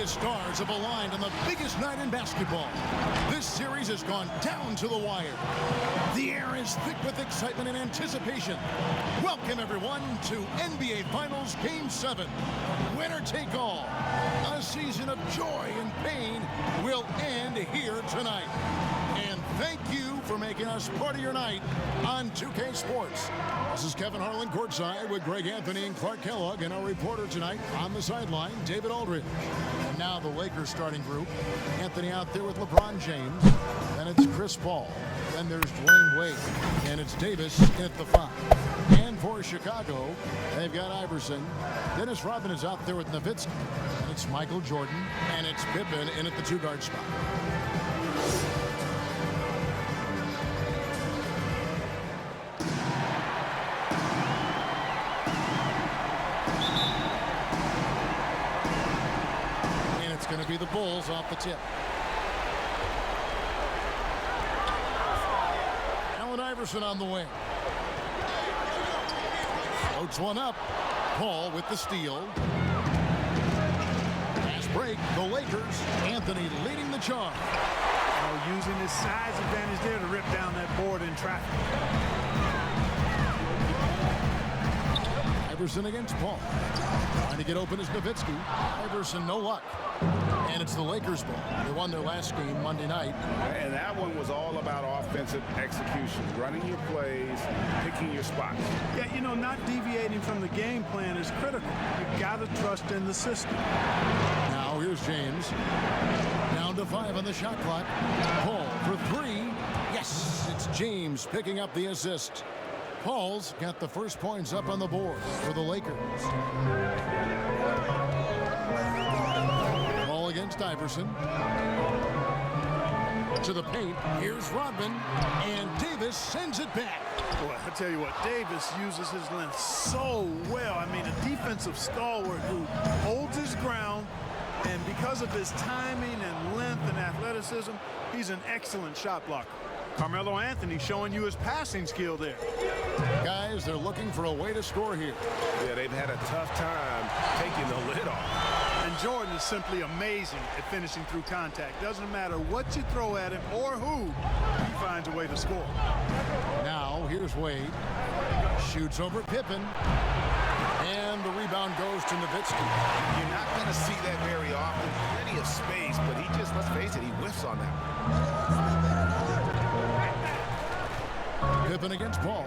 biggest stars have aligned on the biggest night in basketball. This series has gone down to the wire. The air is thick with excitement and anticipation. Welcome, everyone, to NBA Finals Game 7. Winner take all. A season of joy and pain will end here tonight. And thank you for making us part of your night on 2K Sports. This is Kevin Harlan courtside with Greg Anthony and Clark Kellogg, and our reporter tonight on the sideline, David Aldridge. And now the Lakers starting group. Anthony out there with LeBron James. Then it's Chris Paul. Then there's Dwayne Wade. And it's Davis at the 5. And for Chicago, they've got Iverson. Dennis Rodman is out there with Nowitzki. And it's Michael Jordan. And it's Pippen in at the 2-guard spot. Going to be the Bulls off the tip. Allen Iverson on the wing. Floats one up. Paul with the steal. Fast break. The Lakers. Anthony leading the charge. Using his size advantage there to rip down that board in traffic. Iverson against Paul. Trying to get open is Nowitzki. Iverson, no luck. And it's the Lakers' ball. They won their last game Monday night. And that one was all about offensive execution, running your plays, picking your spots. Yeah, not deviating from the game plan is critical. You got to trust in the system. Now here's James. Down to 5 on the shot clock. Paul for 3. Yes, it's James picking up the assist. Paul's got the first points up on the board for the Lakers. Ball against Iverson. To the paint. Here's Rodman. And Davis sends it back. Boy, I tell you what, Davis uses his length so well. I mean, a defensive stalwart who holds his ground. And because of his timing and length and athleticism, he's an excellent shot blocker. Carmelo Anthony showing you his passing skill there. Guys, they're looking for a way to score here. Yeah, they've had a tough time taking the lid off. And Jordan is simply amazing at finishing through contact. Doesn't matter what you throw at him or who, he finds a way to score. Now, here's Wade. Shoots over Pippen. And the rebound goes to Nowitzki. You're not going to see that very often. Plenty of space, but he just, let's face it, he whiffs on that. Pippen against Paul.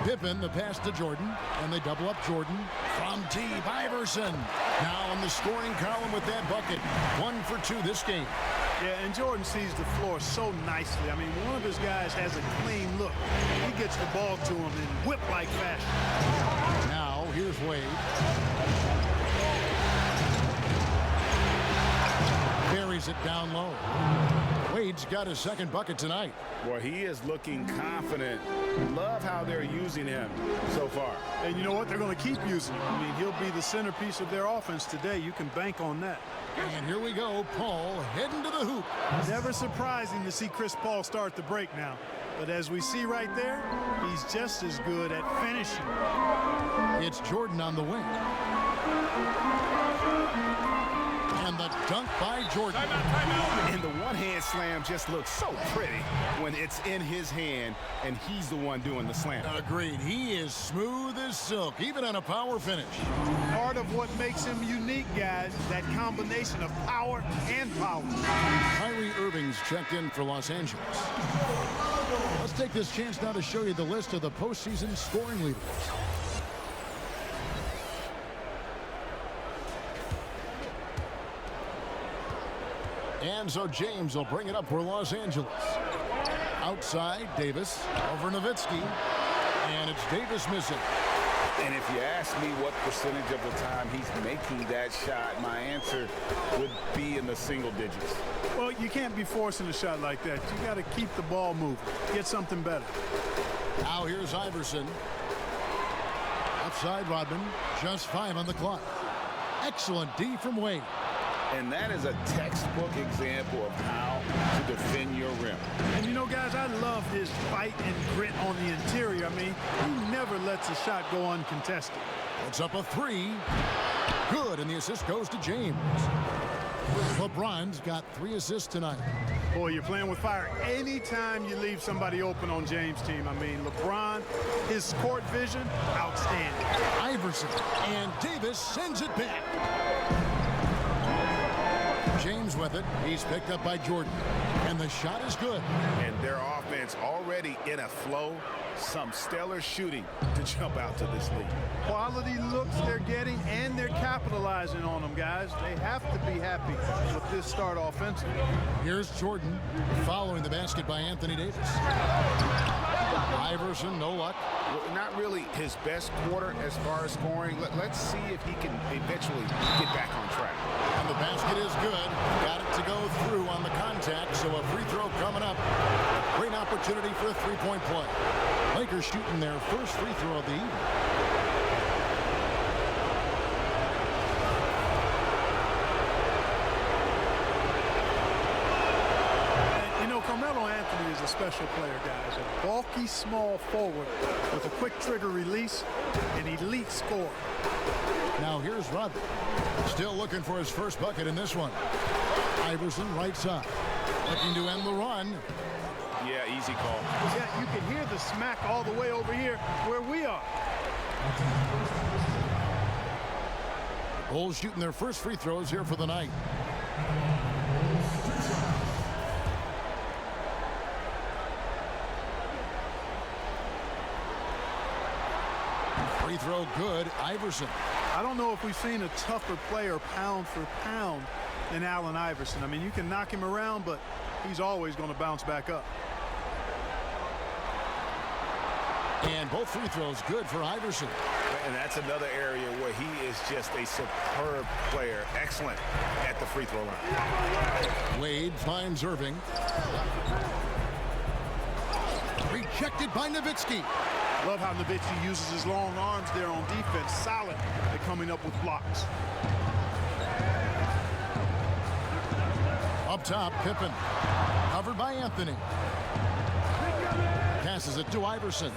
Pippen, the pass to Jordan, and they double up Jordan. From deep, Iverson. Now on the scoring column with that bucket. 1 for 2 this game. Yeah, and Jordan sees the floor so nicely. I mean, one of his guys has a clean look. He gets the ball to him in whip-like fashion. Now, here's Wade. Buries it down low. Wade's got his second bucket tonight. Boy, he is looking confident. Love how they're using him so far. And you know what? They're going to keep using him. I mean, he'll be the centerpiece of their offense today. You can bank on that. And here we go. Paul heading to the hoop. Never surprising to see Chris Paul start the break now. But as we see right there, he's just as good at finishing. It's Jordan on the wing. And the dunk by Jordan. Timeout. And the one-hand slam just looks so pretty when it's in his hand and he's the one doing the slam. Agreed. He is smooth as silk, even on a power finish. Part of what makes him unique, guys, that combination of power and power. Kyrie Irving's checked in for Los Angeles. Let's take this chance now to show you the list of the postseason scoring leaders. And so James will bring it up for Los Angeles. Outside, Davis over Nowitzki. And it's Davis missing. And if you ask me what percentage of the time he's making that shot, my answer would be in the single digits. Well, you can't be forcing a shot like that. You got to keep the ball moving. Get something better. Now here's Iverson. Outside Rodman. Just 5 on the clock. Excellent D from Wade. And that is a textbook example of how to defend your rim. And you know, guys, I love his fight and grit on the interior. I mean, he never lets a shot go uncontested. Puts up a three. Good, and the assist goes to James. LeBron's got 3 assists tonight. Boy, you're playing with fire anytime you leave somebody open on James' team. I mean, LeBron, his court vision, outstanding. Iverson, and Davis sends it back. James with it. He's picked up by Jordan, and the shot is good. And their offense already in a flow. Some stellar shooting to jump out to this lead. Quality looks they're getting, and they're capitalizing on them, guys. They have to be happy with this start offensively. Here's Jordan following the basket by Anthony Davis. Iverson, no luck. Well, not really his best quarter as far as scoring. Let's see if he can eventually get back on track. And the basket is good. Got it to go through on the contact, so a free throw coming up. Great opportunity for a three-point play. Lakers shooting their first free throw of the evening. Carmelo Anthony is a special player, guys. A bulky, small forward with a quick trigger release, an elite scorer. Now here's Rodman. Still looking for his first bucket in this one. Iverson right side. Looking to end the run. Yeah, easy call. Yeah, you can hear the smack all the way over here where we are. Bulls shooting their first free throws here for the night. Free throw good. Iverson. I don't know if we've seen a tougher player pound for pound than Allen Iverson. I mean, you can knock him around, but he's always going to bounce back up. And both free throws good for Iverson. And that's another area where he is just a superb player. Excellent at the free throw line. Wade finds Irving. Rejected by Nowitzki. Love how Nowitzki uses his long arms there on defense. Solid at coming up with blocks. Up top, Pippen. Covered by Anthony. Passes it to Iverson.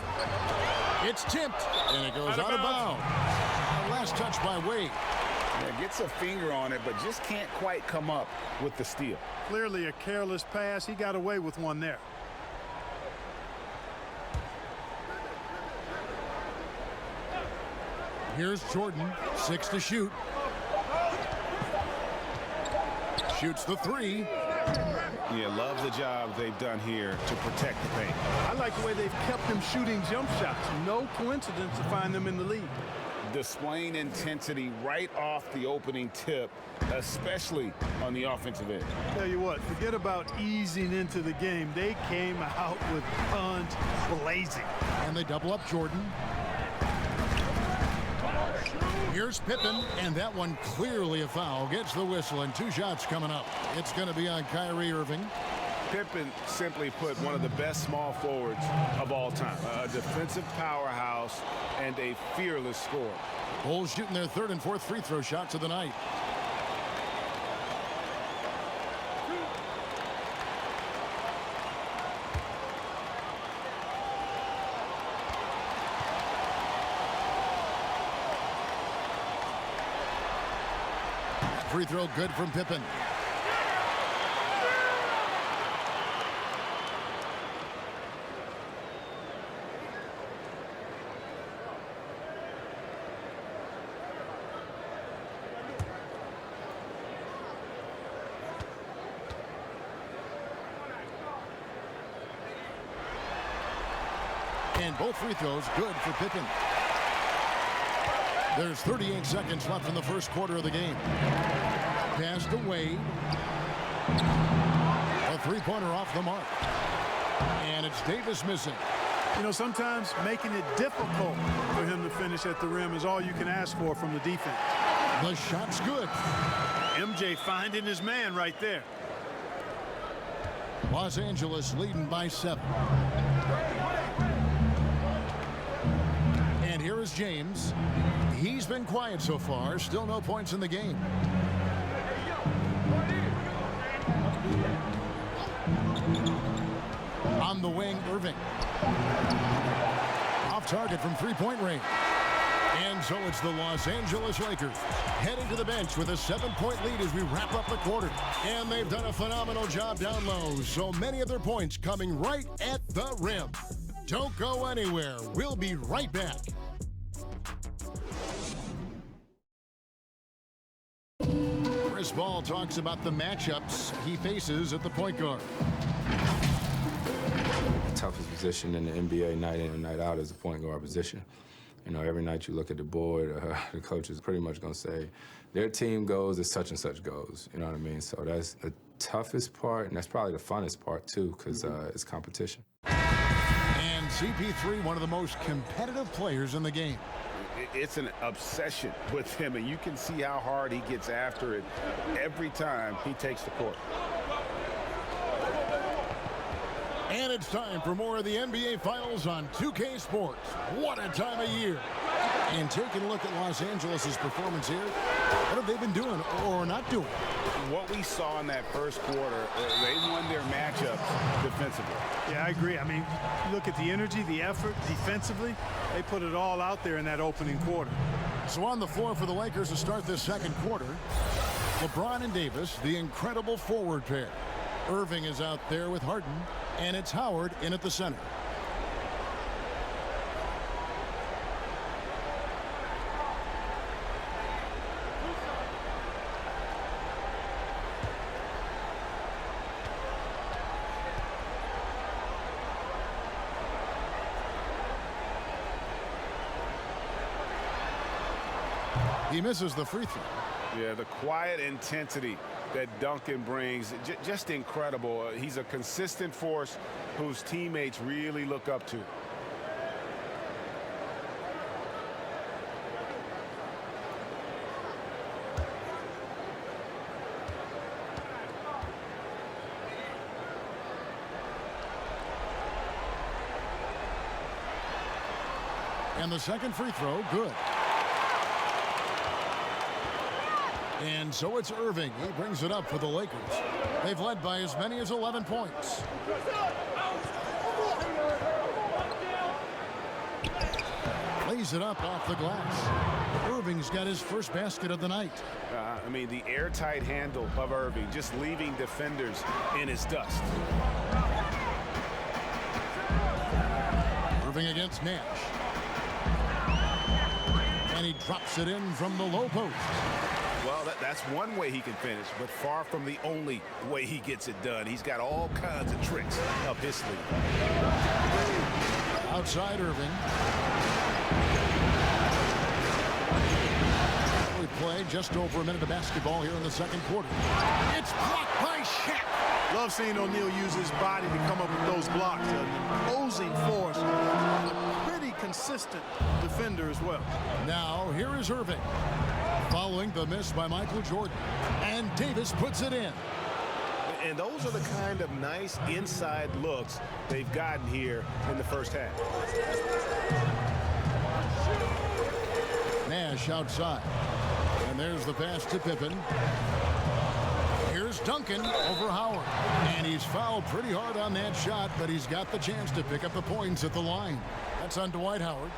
It's tipped, and it goes out of bounds. Last touch by Wade. Yeah, gets a finger on it, but just can't quite come up with the steal. Clearly a careless pass. He got away with one there. Here's Jordan, 6 to shoot. Shoots the three. Yeah, love the job they've done here to protect the paint. I like the way they've kept them shooting jump shots. No coincidence to find them in the lead. Displaying intensity right off the opening tip, especially on the offensive end. Tell you what, forget about easing into the game. They came out with guns blazing. And they double up Jordan. Here's Pippen, and that one clearly a foul. Gets the whistle, and 2 shots coming up. It's going to be on Kyrie Irving. Pippen, simply put, one of the best small forwards of all time. A defensive powerhouse and a fearless scorer. Bulls shooting their 3rd and 4th free throw shots of the night. Free throw good from Pippen. And both free throws good for Pippen. There's 38 seconds left in the first quarter of the game. Pass to Wade. A three-pointer off the mark. And it's Davis missing. You know, sometimes making it difficult for him to finish at the rim is all you can ask for from the defense. The shot's good. MJ finding his man right there. Los Angeles leading by 7. And here is James. He's been quiet so far. Still no points in the game. From the wing, Irving. Off target from three-point range. And so it's the Los Angeles Lakers heading to the bench with a 7-point lead as we wrap up the quarter. And they've done a phenomenal job down low. So many of their points coming right at the rim. Don't go anywhere. We'll be right back. Chris Ball talks about the matchups he faces at the point guard. The toughest position in the NBA night in and night out is the point guard position. You know, every night you look at the board, the coach is pretty much going to say, their team goes as such and such goes. You know what I mean? So that's the toughest part, and that's probably the funnest part, too, because it's competition. And CP3, one of the most competitive players in the game. It's an obsession with him, and you can see how hard he gets after it every time he takes the court. And it's time for more of the NBA Finals on 2K Sports. What a time of year. And taking a look at Los Angeles' performance here, what have they been doing or not doing? What we saw in that first quarter, they won their matchups defensively. Yeah, I agree. I mean, you look at the energy, the effort, defensively, they put it all out there in that opening quarter. So on the floor for the Lakers to start this second quarter, LeBron and Davis, the incredible forward pair. Irving is out there with Harden, and it's Howard in at the center. He misses the free throw. Yeah, the quiet intensity that Duncan brings, just incredible. He's a consistent force whose teammates really look up to. And the second free throw, good. And so it's Irving. He brings it up for the Lakers. They've led by as many as 11 points. Lays it up off the glass. Irving's got his first basket of the night. I mean, the airtight handle of Irving, just leaving defenders in his dust. Irving against Nash. And he drops it in from the low post. Well, that's one way he can finish, but far from the only way he gets it done. He's got all kinds of tricks up his sleeve. Outside Irving. We play just over a minute of basketball here in the second quarter. It's blocked by Shaq. Love seeing O'Neal use his body to come up with those blocks. An imposing force. A pretty consistent defender as well. Now, here is Irving. Following the miss by Michael Jordan. And Davis puts it in. And those are the kind of nice inside looks they've gotten here in the first half. Nash outside. And there's the pass to Pippen. Here's Duncan over Howard. And he's fouled pretty hard on that shot, but he's got the chance to pick up the points at the line. That's on Dwight Howard.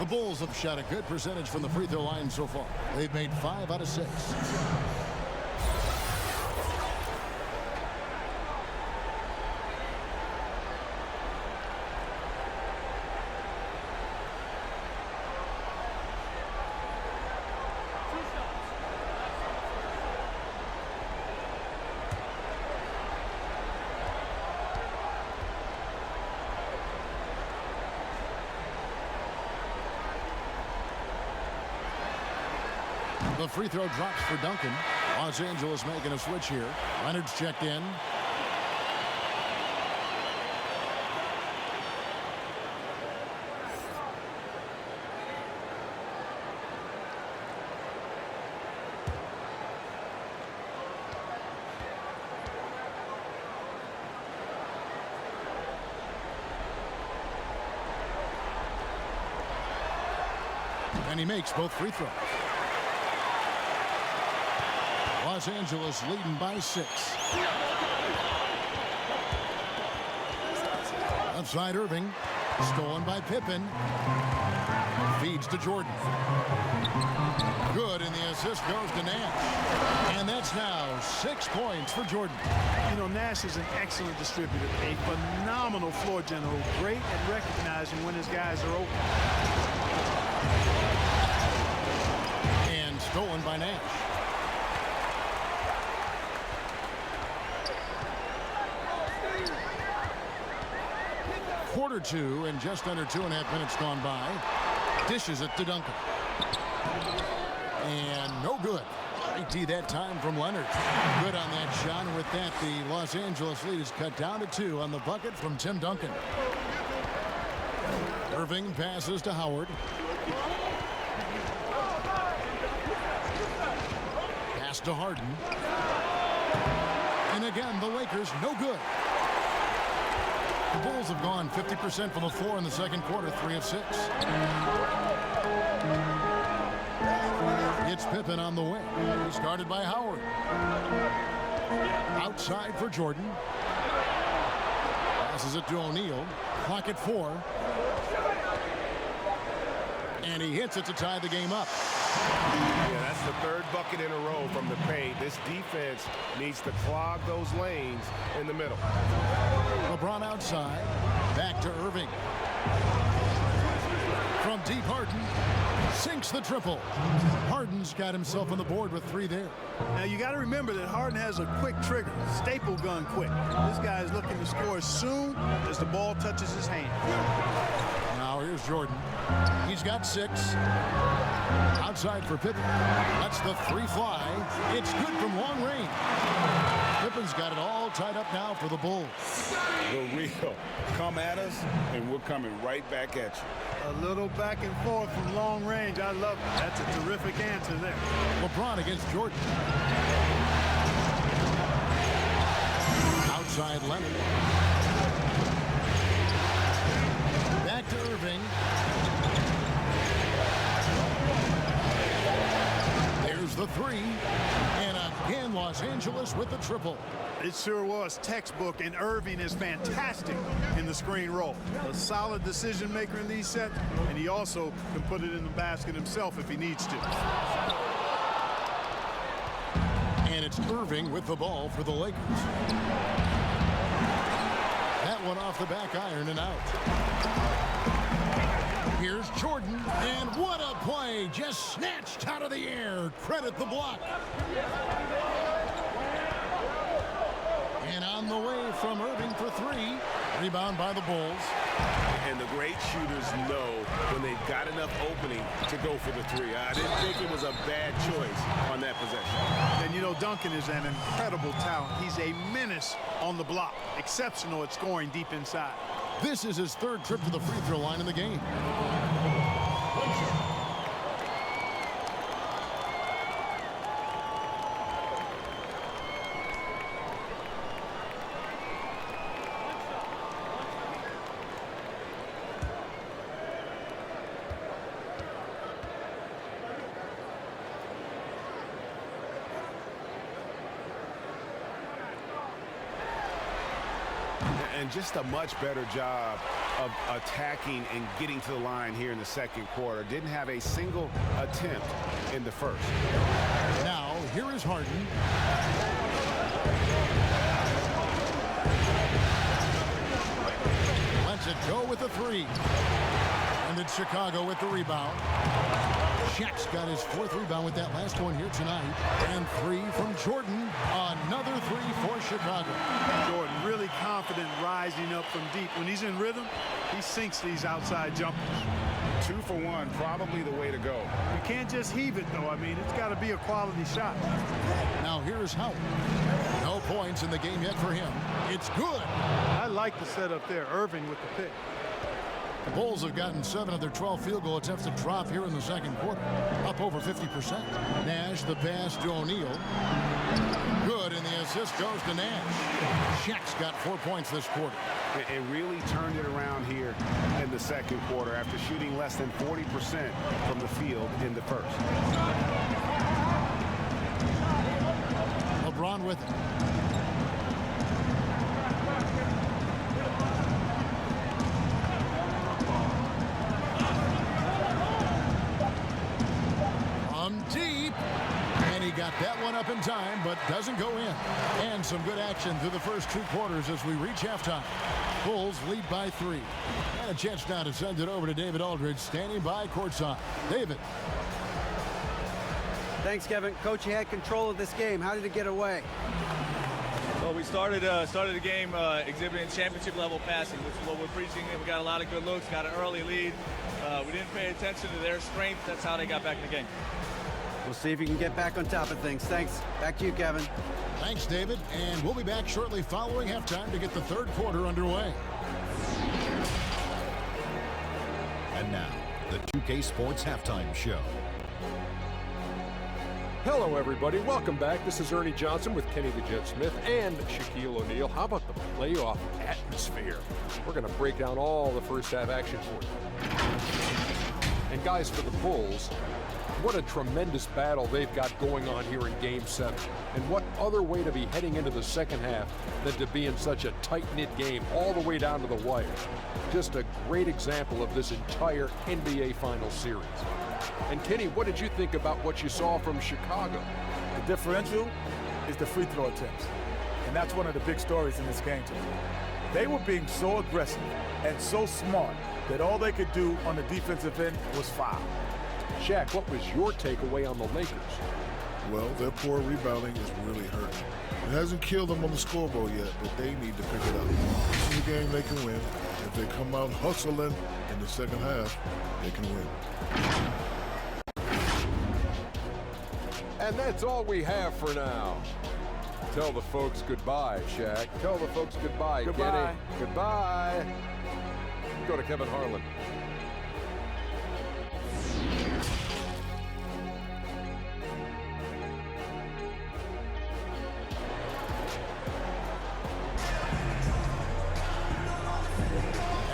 The Bulls have shot a good percentage from the free throw line so far. They've made 5 out of 6. The free throw drops for Duncan. Los Angeles making a switch here. Leonard's checked in. And he makes both free throws. Los Angeles leading by 6. Left side Irving. Stolen by Pippen. Feeds to Jordan. Good, and the assist goes to Nash. And that's now 6 points for Jordan. You know, Nash is an excellent distributor, a phenomenal floor general, great at recognizing when his guys are open. And stolen by Nash. Quarter two and just under 2.5 minutes gone by. Dishes it to Duncan. And no good. IT that time from Leonard. Good on that shot. And with that, the Los Angeles lead is cut down to 2 on the bucket from Tim Duncan. Irving passes to Howard. Pass to Harden. And again, the Lakers no good. The Bulls have gone 50% from the floor in the second quarter, 3 of 6. It's Pippen on the wing. He's guarded by Howard. Outside for Jordan. Passes it to O'Neal. Clock at 4. And he hits it to tie the game up. Yeah, that's the third bucket in a row from the paint. This defense needs to clog those lanes in the middle. LeBron outside. Back to Irving. From deep, Harden sinks the triple. Harden's got himself on the board with 3 there. Now, you got to remember that Harden has a quick trigger, staple gun quick. This guy is looking to score as soon as the ball touches his hand. Now here's Jordan. He's got 6. Outside for Pippen. Lets the 3 fly. It's good from long range. Pippen's got it all tied up now for the Bulls. The real. Come at us, and we're coming right back at you. A little back and forth from long range. I love it. That's a terrific answer there. LeBron against Jordan. Outside Leonard. Back to Irving. There's the 3. And again, Los Angeles with the triple. It sure was textbook, and Irving is fantastic in the screen roll. A solid decision maker in these sets, and he also can put it in the basket himself if he needs to. And it's Irving with the ball for the Lakers. That one off the back iron and out. Here's Jordan, and what a play! Just snatched out of the air. Credit the block. And on the way from Irving for 3. Rebound by the Bulls. And the great shooters know when they've got enough opening to go for the 3. I didn't think it was a bad choice on that possession. And you know, Duncan is an incredible talent. He's a menace on the block. Exceptional at scoring deep inside. This is his 3rd trip to the free throw line in the game. And just a much better job of attacking and getting to the line here in the second quarter. Didn't have a single attempt in the first. Now, here is Harden. Lets it go with the 3. And it's Chicago with the rebound. Shaq's got his 4th rebound with that last one here tonight. And 3 from Jordan. Another 3 for Chicago. Jordan really confident rising up from deep. When he's in rhythm, he sinks these outside jumpers. 2 for 1, probably the way to go. You can't just heave it, though. I mean, it's got to be a quality shot. Now here's Howard. No points in the game yet for him. It's good. I like the setup there. Irving with the pick. The Bulls have gotten 7 of their 12 field goal attempts to drop here in the second quarter, up over 50%. Nash, the pass to O'Neal. Good, and the assist goes to Nash. Shaq's got 4 points this quarter. And really turned it around here in the second quarter after shooting less than 40% from the field in the first. LeBron with it. that one up in time, but doesn't go in. And some good action through the first 2 quarters as we reach halftime. Bulls lead by 3. And a chance now to send it over to David Aldridge, standing by courtside. David. Thanks, Kevin. Coach, you had control of this game. How did it get away? Well, we started the game exhibiting championship-level passing, which is what we're preaching. We got a lot of good looks, got an early lead. We didn't pay attention to their strength. That's how they got back in the game. We'll see if you can get back on top of things. Thanks. Back to you, Kevin. Thanks, David. And we'll be back shortly following halftime to get the 3rd quarter underway. And now, the 2K Sports Halftime Show. Hello, everybody. Welcome back. This is Ernie Johnson with Kenny the Jet Smith and Shaquille O'Neal. How about the playoff atmosphere? We're going to break down all the first half action for you. And guys, for the Bulls, what a tremendous battle they've got going on here in Game 7. And what other way to be heading into the second half than to be in such a tight-knit game all the way down to the wire. Just a great example of this entire NBA Finals series. And Kenny, what did you think about what you saw from Chicago? The differential is the free throw attempts. And that's one of the big stories in this game today. They were being so aggressive and so smart that all they could do on the defensive end was foul. Shaq, what was your takeaway on the Lakers? Well, their poor rebounding is really hurting. It hasn't killed them on the scoreboard yet, but they need to pick it up. This is a game they can win. If they come out hustling in the second half, they can win. And that's all we have for now. Tell the folks goodbye, Shaq. Tell the folks goodbye, Goodbye. Kenny. Goodbye. Go to Kevin Harlan.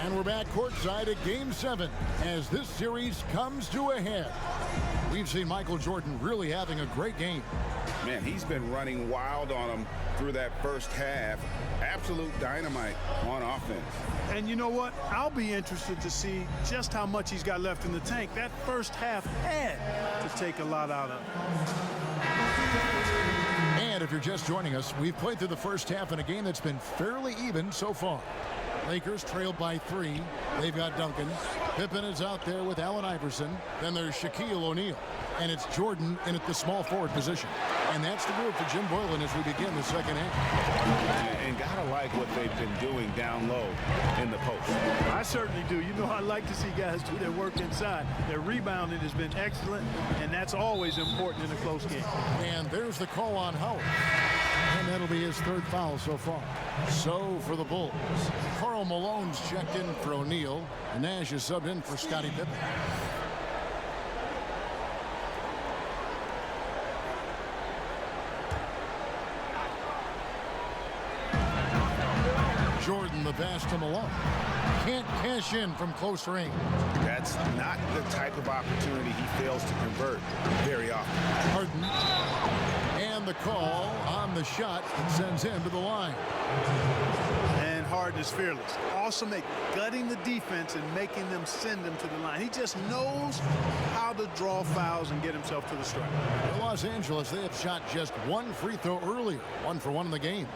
And we're back courtside at Game 7 as this series comes to a head. We've seen Michael Jordan really having a great game. Man, he's been running wild on them through that first half. Absolute dynamite on offense. And you know what? I'll be interested to see just how much he's got left in the tank. That first half had to take a lot out of him. And if you're just joining us, we've played through the first half in a game that's been fairly even so far. Lakers trailed by 3. They've got Duncan. Pippen is out there with Allen Iverson. Then there's Shaquille O'Neal. And it's Jordan in at the small forward position. And that's the group for Jim Boylan as we begin the second half. And gotta like what they've been doing down low in the post. I certainly do. You know, I like to see guys do their work inside. Their rebounding has been excellent, and that's always important in a close game. And there's the call on Howard. And that'll be his 3rd foul so far. So for the Bulls, Karl Malone's checked in for O'Neal. Nash is subbed in for Scottie Pippen. Jordan the pass to Malone. Can't cash in from close range. That's not the type of opportunity he fails to convert very often. Harden. And the call on the shot that sends him to the line. And Harden is fearless. Awesome at gutting the defense and making them send him to the line. He just knows how to draw fouls and get himself to the stripe. For Los Angeles, they have shot just 1 free throw earlier. 1 for 1 in the game.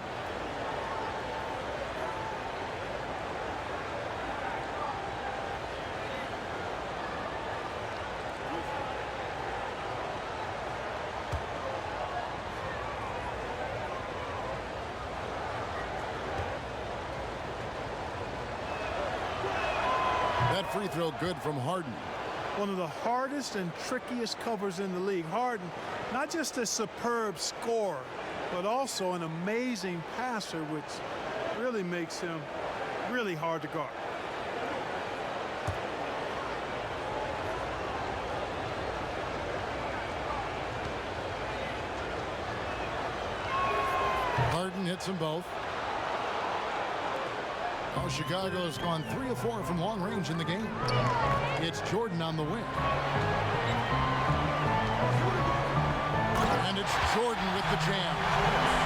That free throw good from Harden. One of the hardest and trickiest covers in the league. Harden, not just a superb scorer, but also an amazing passer, which really makes him really hard to guard. Harden hits them both. Oh, Chicago has gone 3 of 4 from long range in the game. It's Jordan on the wing. And it's Jordan with the jam.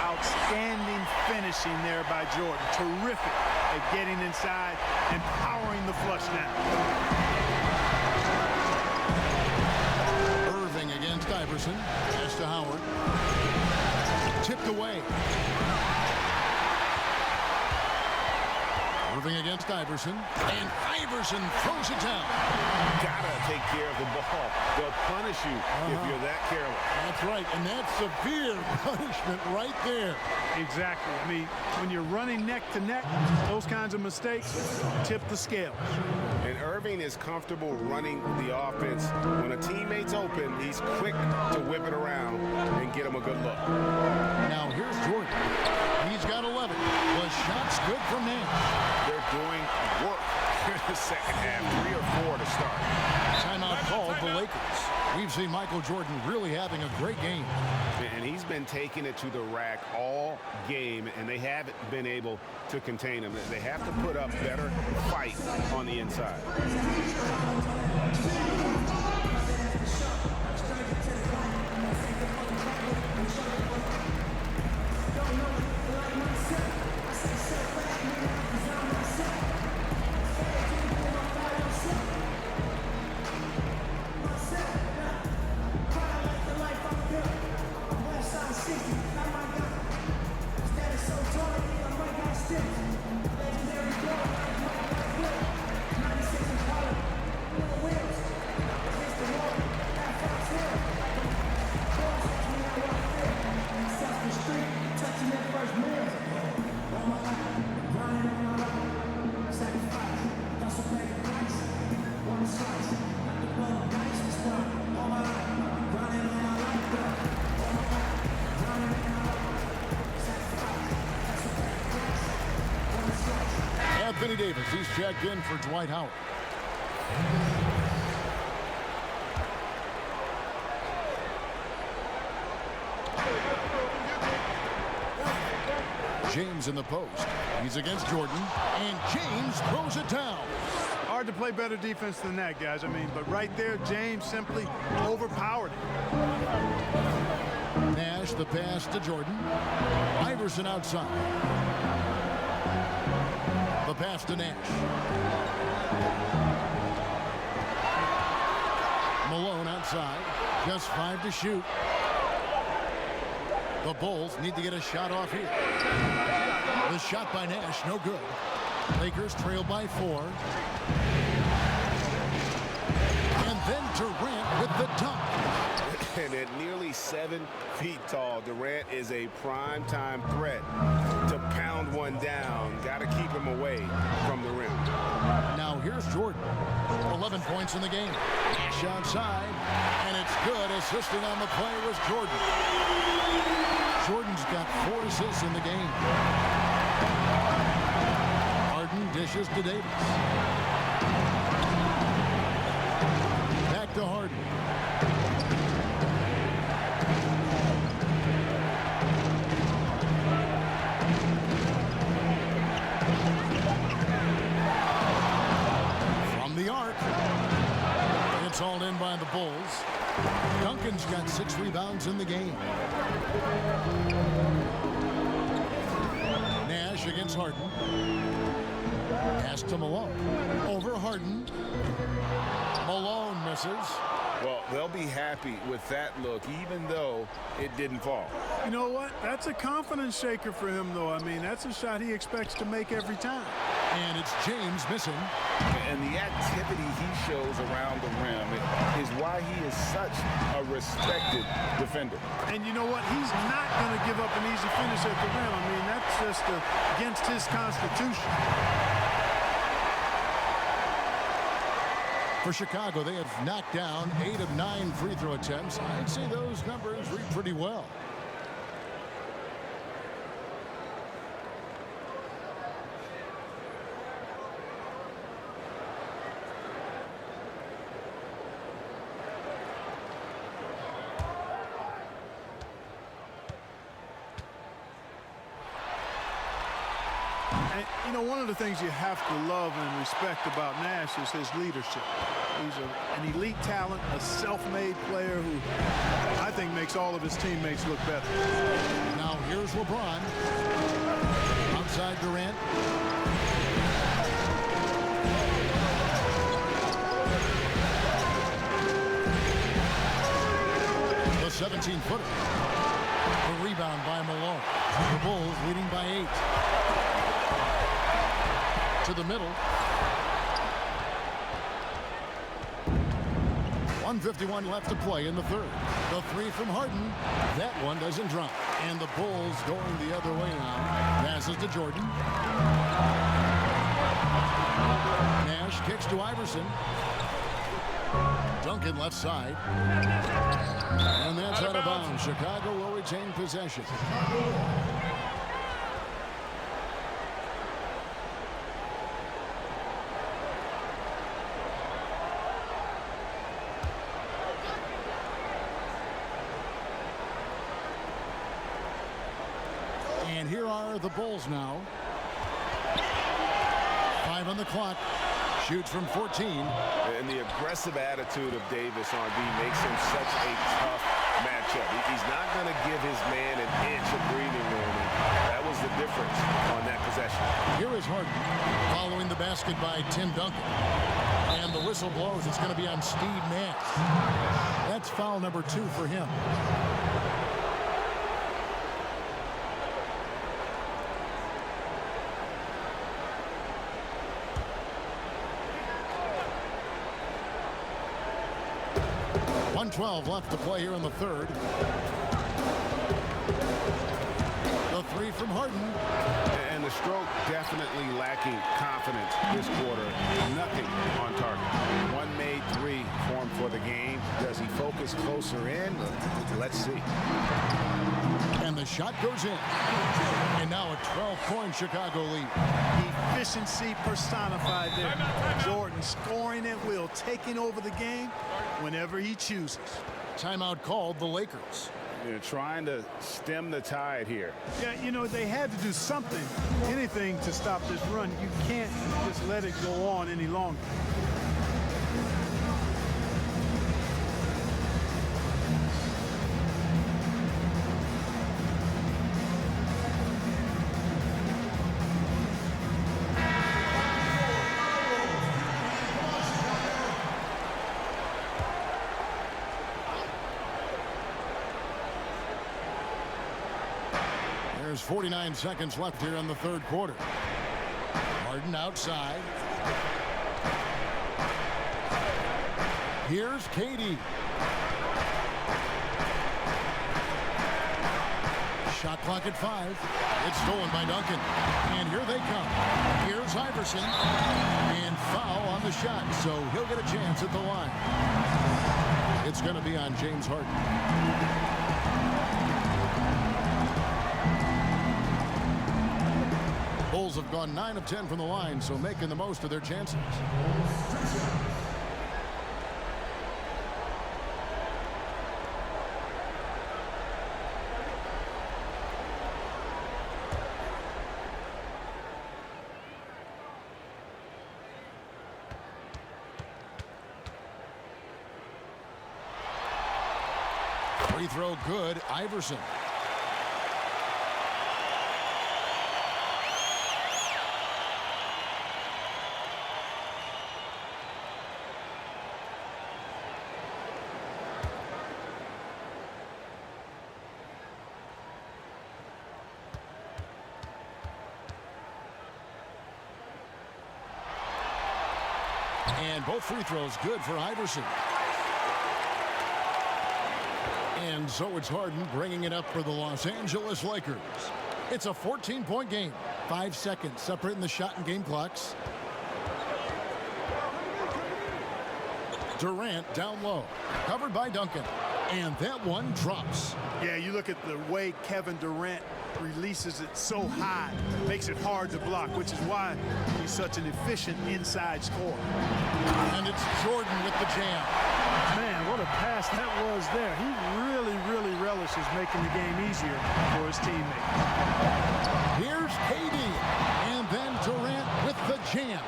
Outstanding finishing there by Jordan. Terrific at getting inside and powering the flush down. Irving against Iverson. Pass to Howard. tipped away. Moving against Iverson, and Iverson throws it down. Gotta take care of the ball. They'll punish you if you're that careless. That's right, and that's severe punishment right there. Exactly. I mean, when you're running neck to neck, those kinds of mistakes tip the scale. And Irving is comfortable running the offense. When a teammate's open, he's quick to whip it around and get him a good look. Now here's Jordan. He's got 11. The shot's good from Nash. They're doing work here in the second half. 3 or 4 to start. Timeout called the Lakers. We've seen Michael Jordan really having a great game. And he's been taking it to the rack all game, and they haven't been able to contain him. They have to put up better fight on the inside. Anthony Davis, he's checked in for Dwight Howard. James in the post. He's against Jordan, and James throws it down. Hard to play better defense than that, guys. I mean, but right there, James simply overpowered him. Nash, the pass to Jordan. Iverson outside. The pass to Nash. Malone outside. Just 5 to shoot. The Bulls need to get a shot off here. The shot by Nash, no good. Lakers trail by 4. And then Durant with the dunk. And at nearly 7 feet tall, Durant is a prime-time threat to pound one down. Got to keep him away from the rim. Now here's Jordan. 11 points in the game. Nash outside, and it's good. Assisting on the play was Jordan. Jordan's got 4 assists in the game. Harden dishes to Davis. Back to Harden. From the arc. It's all in by the Bulls. Duncan's got 6 rebounds in the game. Nash against Harden. Pass to Malone. Over Harden. Malone misses. Well, they'll be happy with that look, even though it didn't fall. You know what? That's a confidence shaker for him, though. I mean, that's a shot he expects to make every time. And it's James missing. And the activity he shows around the rim is why he is such a respected defender. And you know what? He's not going to give up an easy finish at the rim. I mean, that's just against his constitution. For Chicago, they have knocked down 8 of 9 free throw attempts. I'd say those numbers read pretty well. And, you know, one of the things you have to love and respect about Nash is his leadership. He's an elite talent, a self-made player who I think makes all of his teammates look better. Now here's LeBron. Outside Durant. The 17-footer. The rebound. rebound by Malone. The Bulls leading by 8. To the middle. 1:51 left to play in the third. The three from Harden. That one doesn't drop. And the Bulls going the other way now. Passes to Jordan. Nash kicks to Iverson. Duncan left side. And that's out of bounds. Chicago will retain possession. And here are the Bulls now. 5 on the clock. Shoots from 14. And the aggressive attitude of Davis on D makes him such a tough matchup. He's not going to give his man an inch of breathing room. And that was the difference on that possession. Here is Harden following the basket by Tim Duncan. And the whistle blows. It's going to be on Steve Nash. That's foul number 2 for him. .112 left to play here in the third. The three from Harden. And the stroke definitely lacking confidence this quarter. Nothing on target. One made three formed for the game. Does he focus closer in? Let's see. And the shot goes in. And now a 12-point Chicago lead. Efficiency personified there. Jordan scoring at will, taking over the game whenever he chooses. Timeout called the Lakers. They're trying to stem the tide here. Yeah, you know, they had to do something, anything to stop this run. You can't just let it go on any longer. There's 49 seconds left here in the third quarter. Harden outside. Here's KD. Shot clock at 5. It's stolen by Duncan. And here they come. Here's Iverson. And foul on the shot, so he'll get a chance at the line. It's going to be on James Harden. Bulls have gone 9 of 10 from the line, so making the most of their chances. Free throw good, Iverson. And both free throws good for Iverson. And so it's Harden bringing it up for the Los Angeles Lakers. It's a 14-point game. 5 seconds separating the shot and game clocks. Durant down low. Covered by Duncan. And that one drops. Yeah, you look at the way Kevin Durant releases it so high, makes it hard to block, which is why he's such an efficient inside scorer. And it's Jordan with the jam. Man, what a pass that was there. He really relishes making the game easier for his teammates. Here's KD, and then Durant with the jam.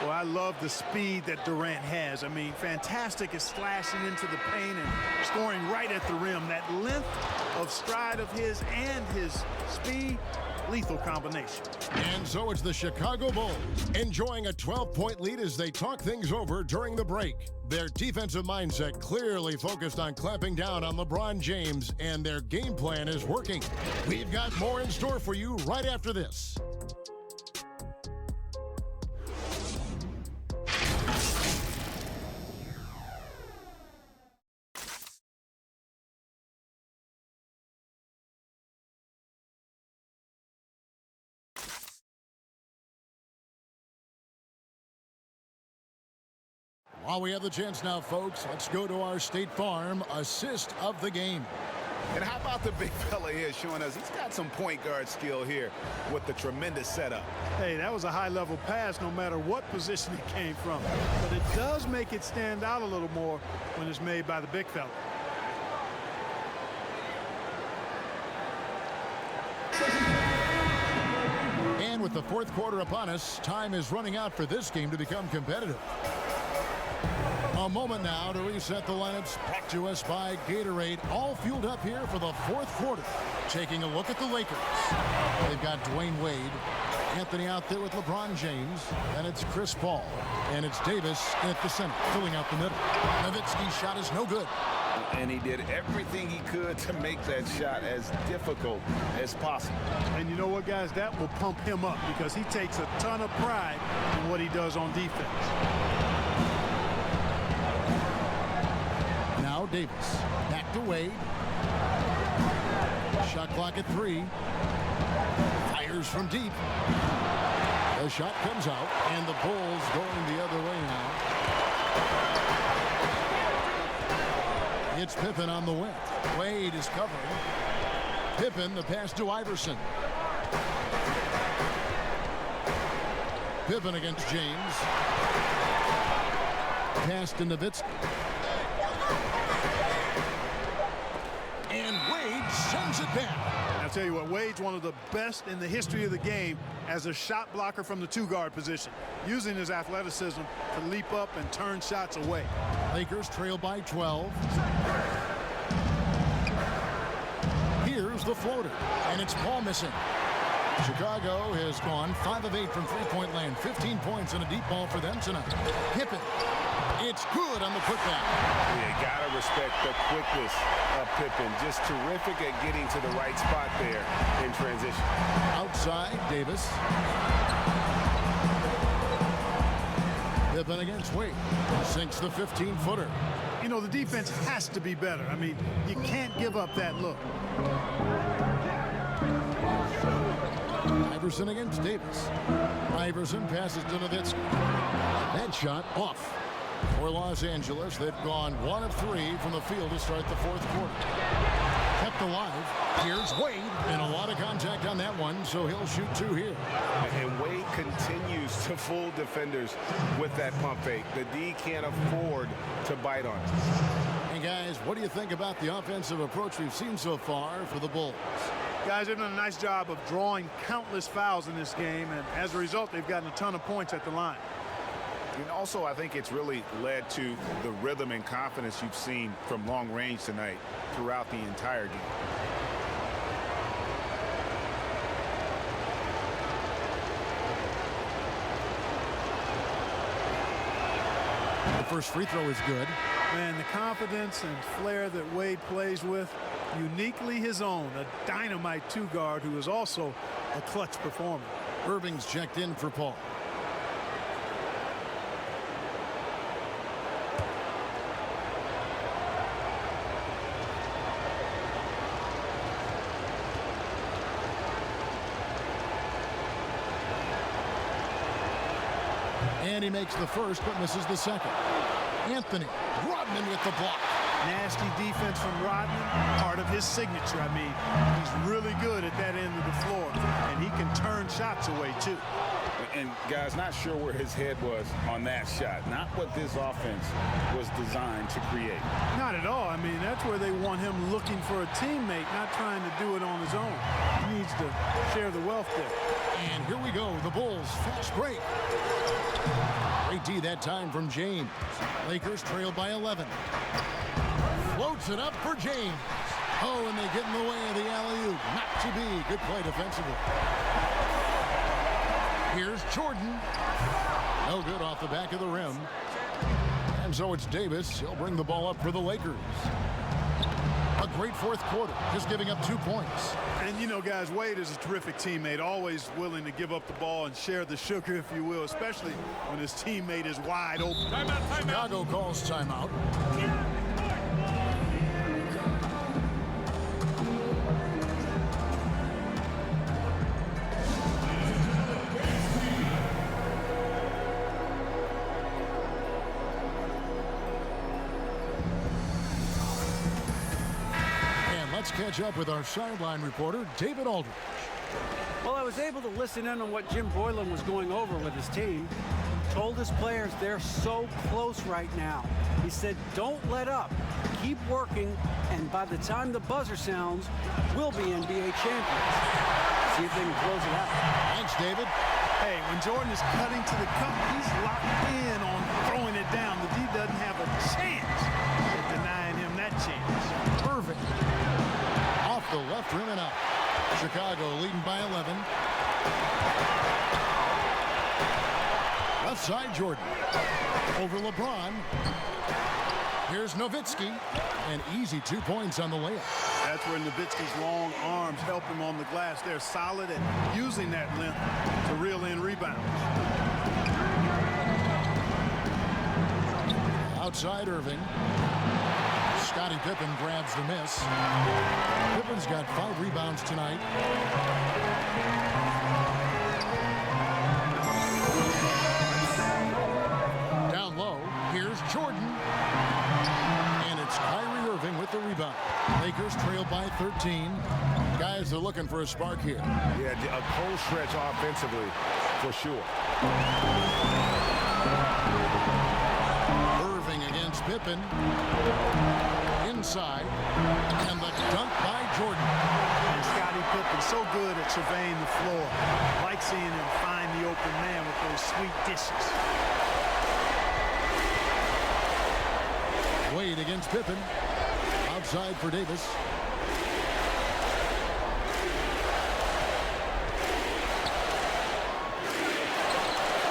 Well, I love the speed that Durant has. I mean, fantastic at slashing into the paint and scoring right at the rim. That length of stride of his and his speed lethal combination. And so it's the Chicago Bulls enjoying a 12-point lead as they talk things over during the break. Their defensive mindset clearly focused on clamping down on LeBron James, and their game plan is working. We've got more in store for you right after this. While we have the chance now, folks, let's go to our State Farm assist of the game. And how about the big fella here showing us he's got some point guard skill here with the tremendous setup. Hey, that was a high-level pass no matter what position it came from. But it does make it stand out a little more when it's made by the big fella. And with the fourth quarter upon us, time is running out for this game to become competitive. A moment now to reset the lineups, brought to us by Gatorade, all fueled up here for the fourth quarter. Taking a look at the Lakers. They've got Dwayne Wade, Anthony out there with LeBron James, and it's Chris Paul, and it's Davis at the center, filling out the middle. Nowitzki's shot is no good. And he did everything he could to make that shot as difficult as possible. And you know what, guys? That will pump him up because he takes a ton of pride in what he does on defense. Now Davis, back to Wade. Shot clock at 3. Fires from deep. The shot comes out, and the Bulls going the other way now. It's Pippen on the wing. Wade is covering. Pippen, the pass to Iverson. Pippen against James. Pass to Nowitzki. And Wade sends it back. I'll tell you what, Wade's one of the best in the history of the game as a shot blocker from the two-guard position, using his athleticism to leap up and turn shots away. Lakers trail by 12. Here's the floater, and it's Paul missing. Chicago has gone 5 of 8 from three-point land, 15 points and a deep ball for them tonight. Pippen. It's good on the putback. You gotta respect the quickness of Pippen. Just terrific at getting to the right spot there in transition. Outside, Davis. Pippen against Wade. Sinks the 15-footer. You know, the defense has to be better. I mean, you can't give up that look. Iverson against Davis. Iverson passes to Nowitzki. That shot off. For Los Angeles, they've gone 1 of 3 from the field to start the fourth quarter. Kept alive. Here's Wade, and a lot of contact on that one, so he'll shoot 2 here. And Wade continues to fool defenders with that pump fake. The D can't afford to bite on it. Hey, guys, what do you think about the offensive approach we've seen so far for the Bulls? Guys, they've done a nice job of drawing countless fouls in this game, and as a result, they've gotten a ton of points at the line. And also, I think it's really led to the rhythm and confidence you've seen from long range tonight throughout the entire game. The first free throw is good. Man, the confidence and flair that Wade plays with, uniquely his own, a dynamite two-guard who is also a clutch performer. Irving's checked in for Paul. And he makes the first, but misses the second. Anthony Rodman with the block. Nasty defense from Rodman, part of his signature. I mean, he's really good at that end of the floor, and he can turn shots away, too. And, guys, not sure where his head was on that shot. Not what this offense was designed to create. Not at all. I mean, that's where they want him looking for a teammate, not trying to do it on his own. He needs to share the wealth there. And here we go, the Bulls fast break. Great D that time from James. Lakers trail by 11. Floats it up for James. Oh, and they get in the way of the alley-oop. Not to be. Good play defensively. Here's Jordan. No good off the back of the rim. And so it's Davis. He'll bring the ball up for the Lakers. A great fourth quarter, just giving up 2 points. And you know, guys, Wade is a terrific teammate, always willing to give up the ball and share the sugar, if you will, especially when his teammate is wide open. Timeout. Chicago calls timeout. Let's catch up with our sideline reporter, David Aldridge. Well, I was able to listen in on what Jim Boylan was going over with his team. Told his players they're so close right now. He said, don't let up. Keep working, and by the time the buzzer sounds, we'll be NBA champions. See if they can close it out. Thanks, David. Hey, when Jordan is cutting to the cup, he's locked in on throwing it down. The D doesn't have a chance at denying him that chance. Perfect. Off the left rim and out. Chicago leading by 11. Left side, Jordan. Over LeBron. Here's Nowitzki. An easy 2 points on the layup. That's where Nowitzki's long arms help him on the glass. They're solid at using that length to reel in rebounds. Outside Irving. Scottie Pippen grabs the miss. Pippen's got 5 rebounds tonight. Down low, here's Jordan. And it's Kyrie Irving with the rebound. Lakers trail by 13. Guys are looking for a spark here. Yeah, a cold stretch offensively, for sure. Irving against Pippen. Inside, and the dunk by Jordan. And Scottie Pippen so good at surveying the floor. Like seeing him find the open man with those sweet dishes. Wade against Pippen. Outside for Davis.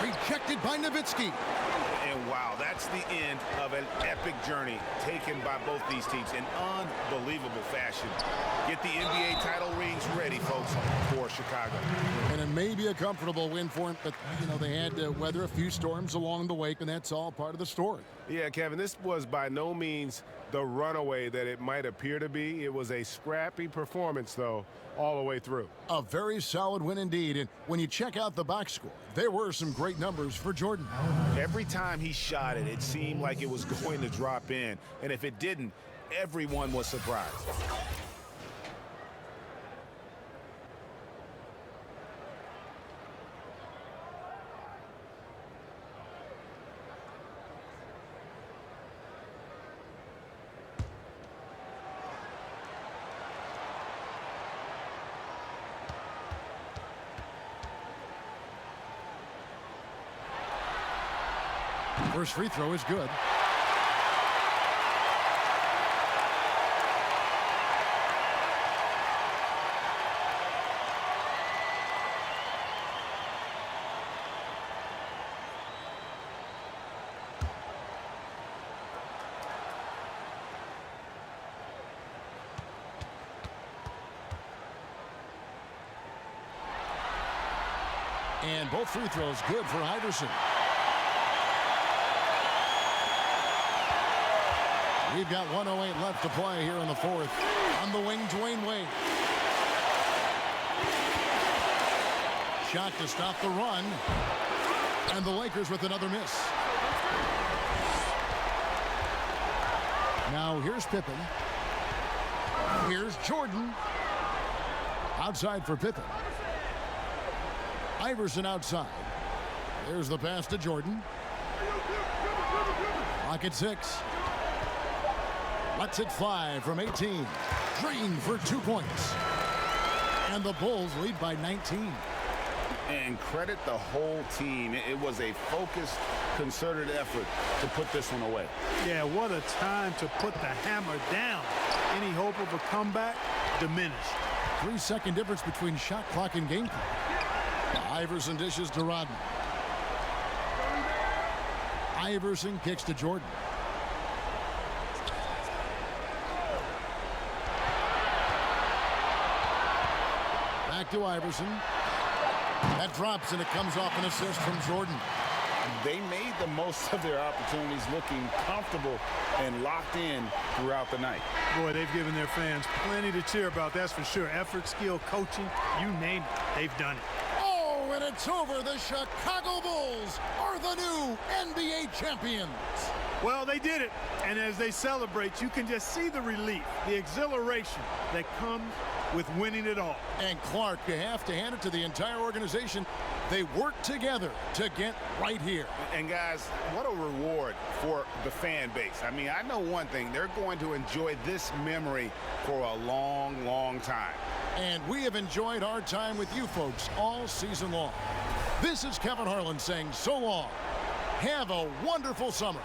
Rejected by Nowitzki. And wow, that's the end of an epic journey taken by both these teams in unbelievable fashion. Get the NBA title rings ready, folks, for Chicago. And it may be a comfortable win for him, but, you know, they had to weather a few storms along the way, and that's all part of the story. Yeah, Kevin, this was by no means the runaway that it might appear to be. It was a scrappy performance, though, all the way through. A very solid win indeed. And when you check out the box score, there were some great numbers for Jordan. Every time he shot it, it seemed like it was going to drop in. And if it didn't, everyone was surprised. First free throw is good. And both free throws good for Iverson. We've got 1:08 left to play here in the fourth. On the wing, Dwayne Wade. Shot to stop the run. And the Lakers with another miss. Now here's Pippen. Here's Jordan. Outside for Pippen. Iverson outside. There's the pass to Jordan. Clock at 6. Lets it fly from 18. Green for 2 points. And the Bulls lead by 19. And credit the whole team. It was a focused, concerted effort to put this one away. Yeah, what a time to put the hammer down. any hope of a comeback diminished. 3-second difference between shot clock and game clock. Iverson dishes to Rodman. Iverson kicks to Jordan. Back to Iverson. That drops, and it comes off an assist from Jordan. They made the most of their opportunities, looking comfortable and locked in throughout the night. Boy, they've given their fans plenty to cheer about, that's for sure. Effort, skill, coaching, you name it, they've done it. Oh, and it's over. The Chicago Bulls are the new NBA champions. Well, they did it, and as they celebrate, you can just see the relief, the exhilaration that comes with winning it all. And Clark, you have to hand it to the entire organization. They work together to get right here. And guys, what a reward for the fan base. I mean, I know one thing, they're going to enjoy this memory for a long, long time. And we have enjoyed our time with you folks all season long. This is Kevin Harlan saying so long. Have a wonderful summer.